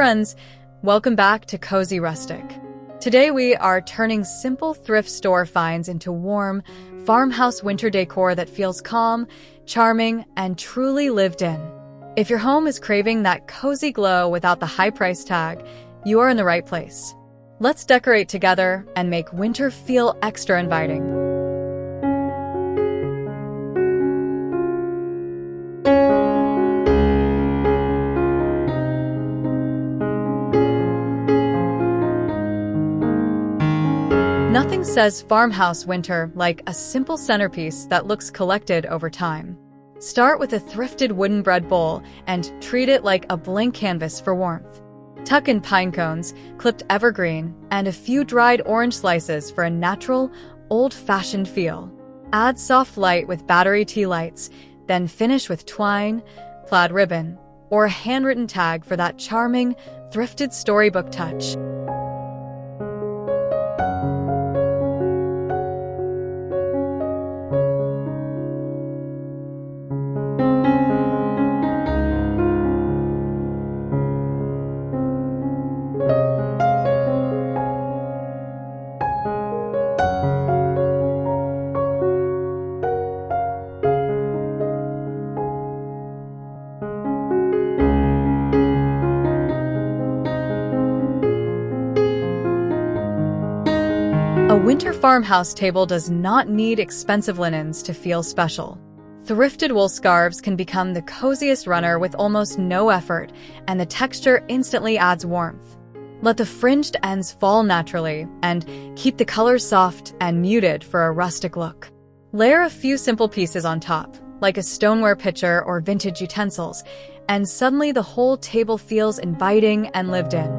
friends, welcome back to Cozy Rustic. Today we are turning simple thrift store finds into warm, farmhouse winter decor that feels calm, charming, and truly lived in. If your home is craving that cozy glow without the high price tag, you are in the right place. Let's decorate together and make winter feel extra inviting. Nothing says farmhouse winter like a simple centerpiece that looks collected over time. Start with a thrifted wooden bread bowl and treat it like a blank canvas for warmth. Tuck in pine cones, clipped evergreen, and a few dried orange slices for a natural, old-fashioned feel. Add soft light with battery tea lights, then finish with twine, plaid ribbon, or a handwritten tag for that charming, thrifted storybook touch. A winter farmhouse table does not need expensive linens to feel special. Thrifted wool scarves can become the coziest runner with almost no effort, and the texture instantly adds warmth. Let the fringed ends fall naturally, and keep the colors soft and muted for a rustic look. Layer a few simple pieces on top, like a stoneware pitcher or vintage utensils, and suddenly the whole table feels inviting and lived in.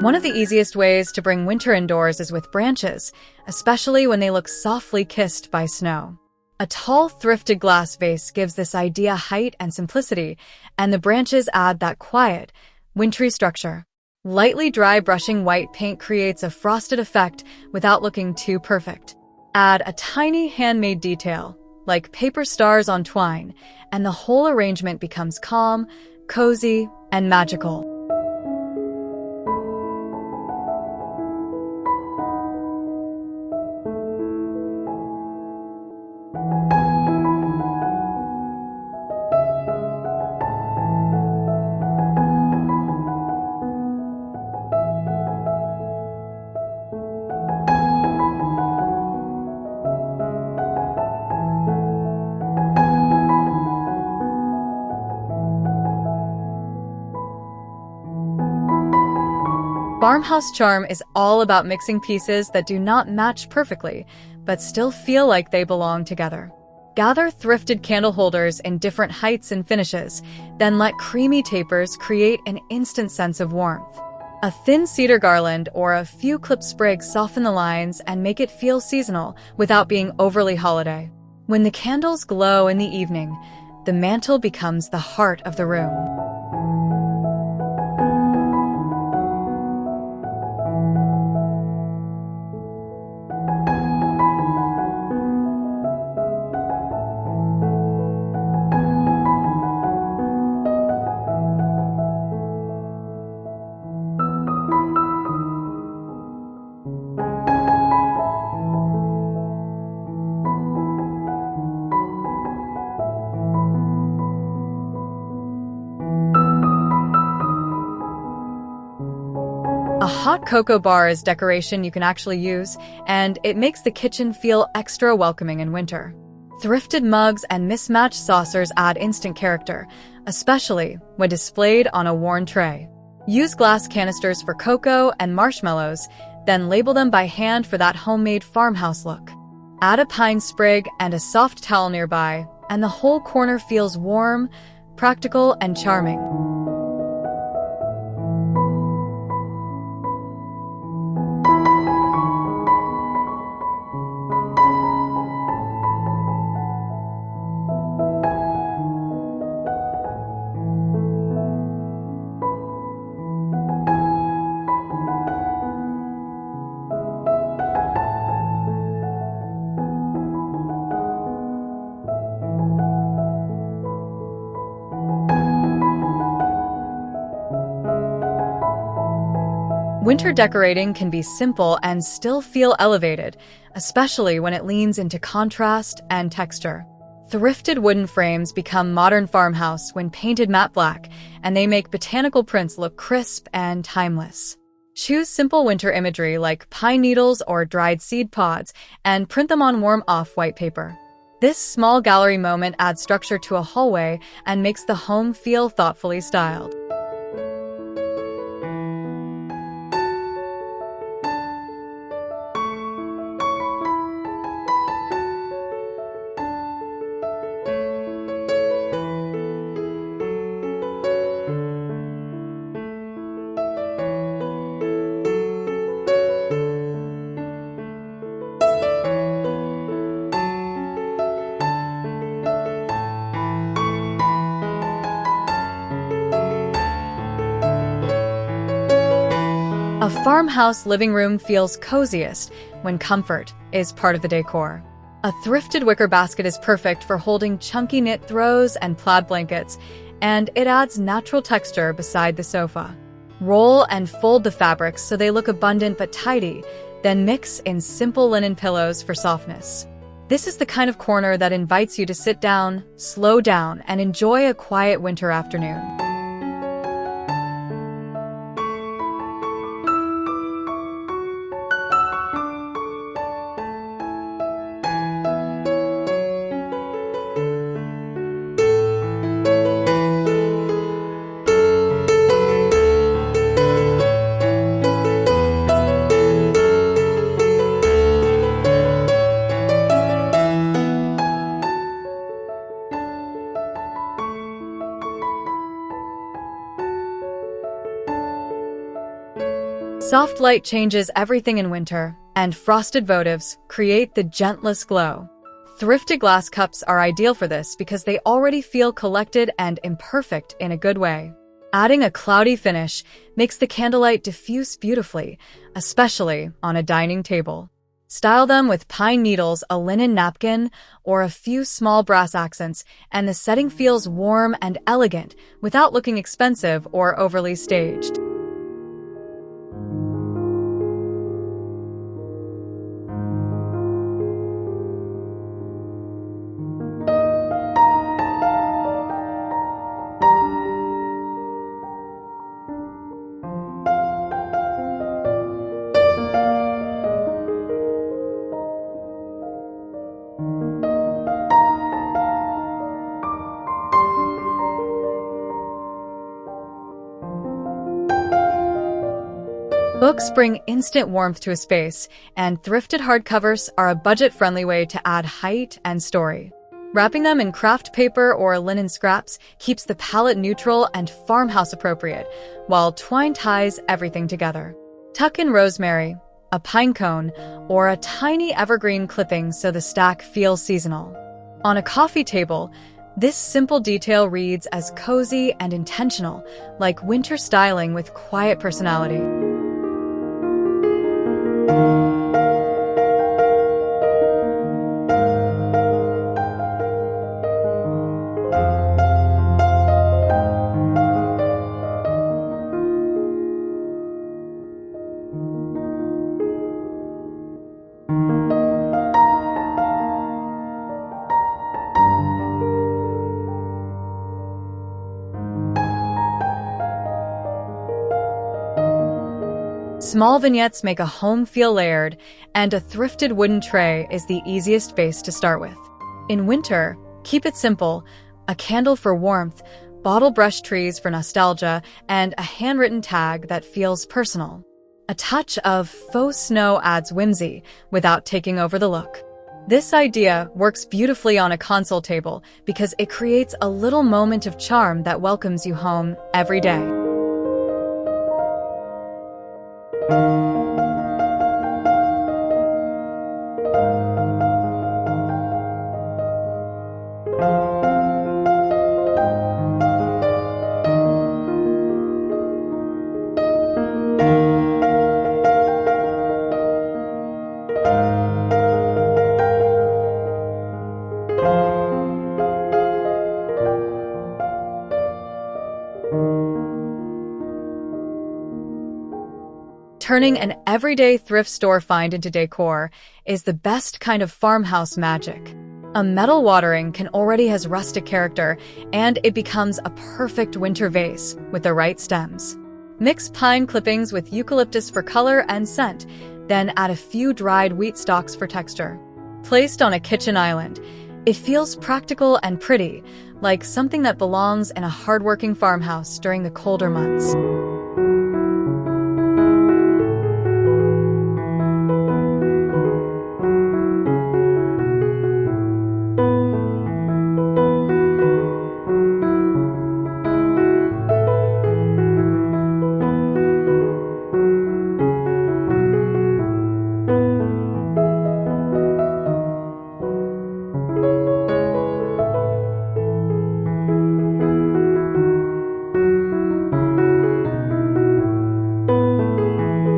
One of the easiest ways to bring winter indoors is with branches, especially when they look softly kissed by snow. A tall, thrifted glass vase gives this idea height and simplicity, and the branches add that quiet, wintry structure. Lightly dry brushing white paint creates a frosted effect without looking too perfect. Add a tiny handmade detail, like paper stars on twine, and the whole arrangement becomes calm, cozy, and magical. Farmhouse charm is all about mixing pieces that do not match perfectly, but still feel like they belong together. Gather thrifted candle holders in different heights and finishes, then let creamy tapers create an instant sense of warmth. A thin cedar garland or a few clipped sprigs soften the lines and make it feel seasonal without being overly holiday. When the candles glow in the evening, the mantel becomes the heart of the room. A hot cocoa bar is decoration you can actually use, and it makes the kitchen feel extra welcoming in winter. Thrifted mugs and mismatched saucers add instant character, especially when displayed on a worn tray. Use glass canisters for cocoa and marshmallows, then label them by hand for that homemade farmhouse look. Add a pine sprig and a soft towel nearby, and the whole corner feels warm, practical and charming. Winter decorating can be simple and still feel elevated, especially when it leans into contrast and texture. Thrifted wooden frames become modern farmhouse when painted matte black, and they make botanical prints look crisp and timeless. Choose simple winter imagery like pine needles or dried seed pods and print them on warm off-white paper. This small gallery moment adds structure to a hallway and makes the home feel thoughtfully styled. A farmhouse living room feels coziest when comfort is part of the decor. A thrifted wicker basket is perfect for holding chunky knit throws and plaid blankets, and it adds natural texture beside the sofa. Roll and fold the fabrics so they look abundant but tidy, then mix in simple linen pillows for softness. This is the kind of corner that invites you to sit down, slow down, and enjoy a quiet winter afternoon. Soft light changes everything in winter, and frosted votives create the gentlest glow. Thrifted glass cups are ideal for this because they already feel collected and imperfect in a good way. Adding a cloudy finish makes the candlelight diffuse beautifully, especially on a dining table. Style them with pine needles, a linen napkin, or a few small brass accents, and the setting feels warm and elegant without looking expensive or overly staged. Books bring instant warmth to a space, and thrifted hardcovers are a budget-friendly way to add height and story. Wrapping them in craft paper or linen scraps keeps the palette neutral and farmhouse appropriate, while twine ties everything together. Tuck in rosemary, a pine cone, or a tiny evergreen clipping so the stack feels seasonal. On a coffee table, this simple detail reads as cozy and intentional, like winter styling with quiet personality. Small vignettes make a home feel layered, and a thrifted wooden tray is the easiest base to start with. In winter, keep it simple: a candle for warmth, bottle brush trees for nostalgia, and a handwritten tag that feels personal. A touch of faux snow adds whimsy without taking over the look. This idea works beautifully on a console table because it creates a little moment of charm that welcomes you home every day. Turning an everyday thrift store find into decor is the best kind of farmhouse magic. A metal watering can already has rustic character, and it becomes a perfect winter vase with the right stems. Mix pine clippings with eucalyptus for color and scent, then add a few dried wheat stalks for texture. Placed on a kitchen island, it feels practical and pretty, like something that belongs in a hardworking farmhouse during the colder months.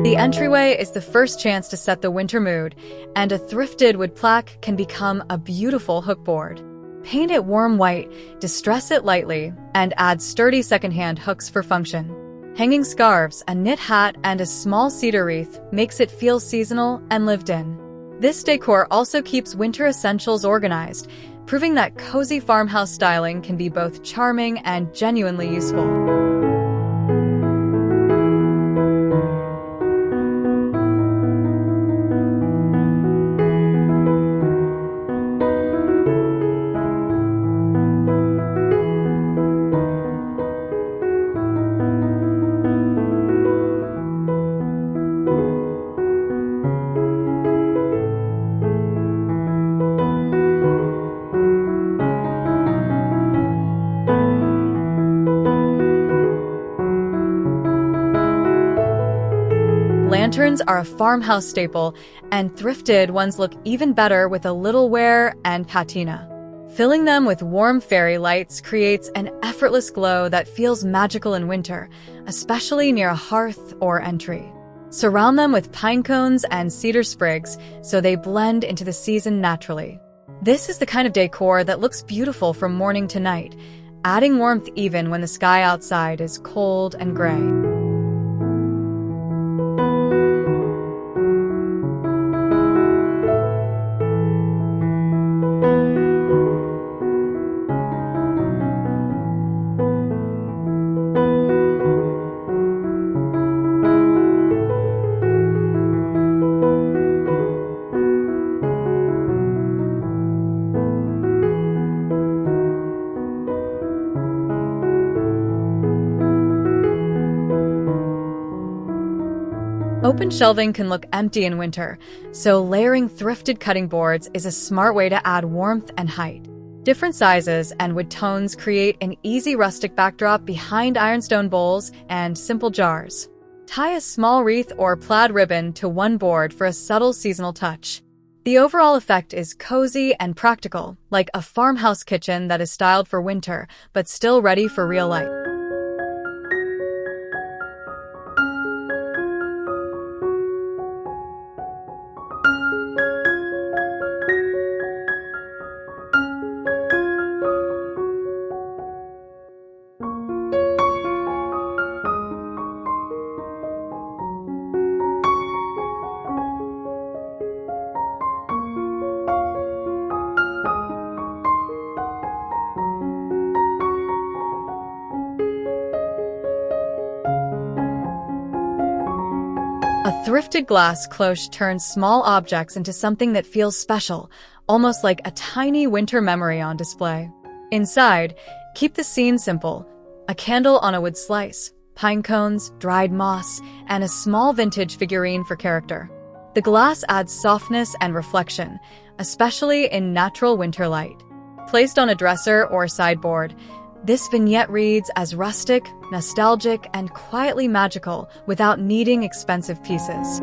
The entryway is the first chance to set the winter mood, and a thrifted wood plaque can become a beautiful hookboard. Paint it warm white, distress it lightly, and add sturdy secondhand hooks for function. Hanging scarves, a knit hat, and a small cedar wreath makes it feel seasonal and lived in. This decor also keeps winter essentials organized, proving that cozy farmhouse styling can be both charming and genuinely useful. Lanterns are a farmhouse staple, and thrifted ones look even better with a little wear and patina. Filling them with warm fairy lights creates an effortless glow that feels magical in winter, especially near a hearth or entry. Surround them with pine cones and cedar sprigs so they blend into the season naturally. This is the kind of decor that looks beautiful from morning to night, adding warmth even when the sky outside is cold and gray. Open shelving can look empty in winter, so layering thrifted cutting boards is a smart way to add warmth and height. Different sizes and wood tones create an easy rustic backdrop behind ironstone bowls and simple jars. Tie a small wreath or plaid ribbon to one board for a subtle seasonal touch. The overall effect is cozy and practical, like a farmhouse kitchen that is styled for winter but still ready for real life. A thrifted glass cloche turns small objects into something that feels special, almost like a tiny winter memory on display. Inside, keep the scene simple. A candle on a wood slice, pine cones, dried moss, and a small vintage figurine for character. The glass adds softness and reflection, especially in natural winter light. Placed on a dresser or sideboard, this vignette reads as rustic, nostalgic, and quietly magical without needing expensive pieces.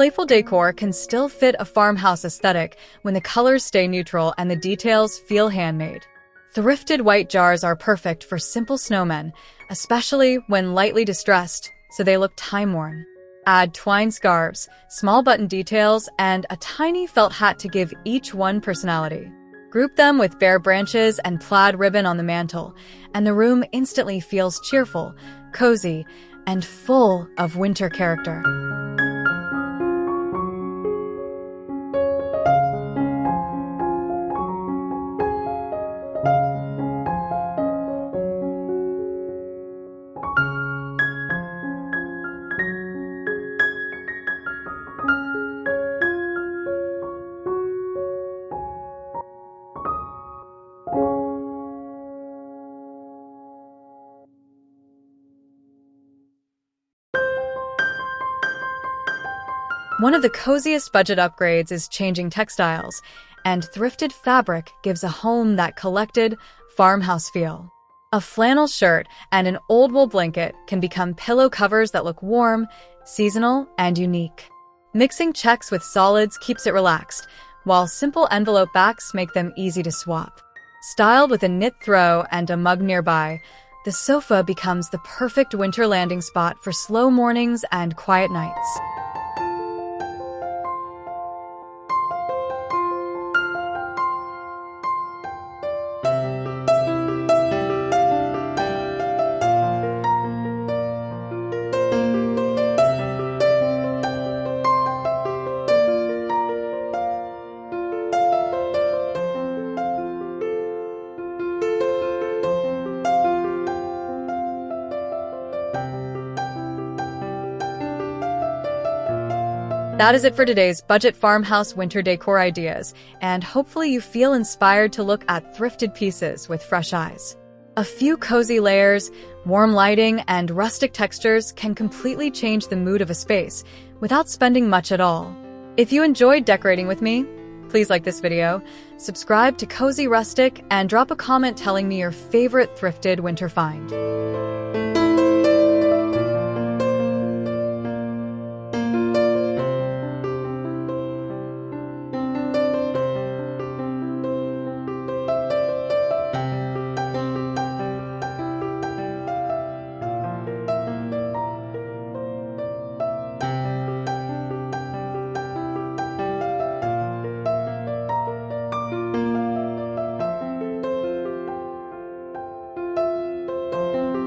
Playful decor can still fit a farmhouse aesthetic when the colors stay neutral and the details feel handmade. Thrifted white jars are perfect for simple snowmen, especially when lightly distressed, so they look time-worn. Add twine scarves, small button details, and a tiny felt hat to give each one personality. Group them with bare branches and plaid ribbon on the mantel, and the room instantly feels cheerful, cozy, and full of winter character. One of the coziest budget upgrades is changing textiles, and thrifted fabric gives a home that collected farmhouse feel. A flannel shirt and an old wool blanket can become pillow covers that look warm, seasonal, and unique. Mixing checks with solids keeps it relaxed, while simple envelope backs make them easy to swap. Styled with a knit throw and a mug nearby, the sofa becomes the perfect winter landing spot for slow mornings and quiet nights. That is it for today's budget farmhouse winter decor ideas, and hopefully you feel inspired to look at thrifted pieces with fresh eyes. A few cozy layers, warm lighting, and rustic textures can completely change the mood of a space without spending much at all. If you enjoyed decorating with me, please like this video, subscribe to Cozy Rustic, and drop a comment telling me your favorite thrifted winter find.